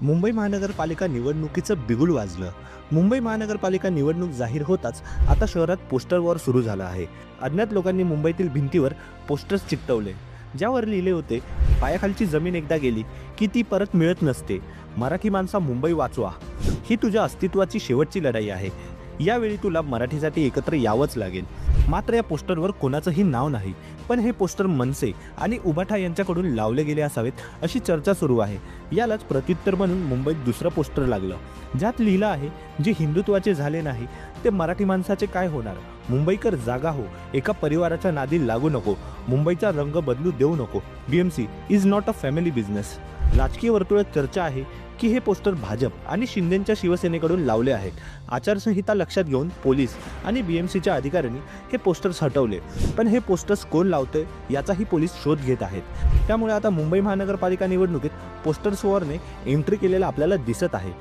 मुंबई महानगरपालिका निवडणुकीचं बिगुल वाजलं. मुंबई महानगरपालिका निवडणूक जाहीर होताच आता शहरात पोस्टर वॉर सुरू झाला आहे. अज्ञात लोकांनी मुंबईतील भिंतीवर पोस्टर्स चिकटवले, ज्यावर लिहिले होते, पायाखालची जमीन एकदा गेली की ती परत मिळत नसते. मराठी माणसा, मुंबई वाचवा. ही तुझ्या अस्तित्वाची शेवटची लढाई आहे. यावेळी तुला मराठीसाठी एकत्र यावंच लागेल. मात्र या पोस्टरवर कोणाचंही नाव नाही. पण हे पोस्टर मनसे आणि उबाठा यांच्याकडून लावले गेले असावेत अशी चर्चा सुरू आहे. यालाच प्रत्युत्तर म्हणून मुंबईत दुसरं पोस्टर लागलं, ज्यात लिहिलं आहे, जे हिंदुत्वाचे झाले नाही ते मराठी माणसाचे काय होणार. मुंबईकर जागा हो, एका परिवाराच्या नादी लागू नको, मुंबईचा रंग बदलू देऊ नको. BMC is not a family business. राजकीय वर्तुळात चर्चा आहे की हे पोस्टर भाजप आणि शिंदेच्या शिवसेनेकडून लावले आहेत. आचारसंहिता लक्षात घेऊन पोलीस आणि BMCच्या अधिकाऱ्यांनी हे पोस्टर्स हटवले. पण हे पोस्टर्स कोण लावते याचाही पोलीस शोध घेत आहेत. त्यामुळे आता मुंबई महानगरपालिका निवडणुकीत पोस्टर्स वॉरने एंट्री केलेला आपल्याला दिसत आहे.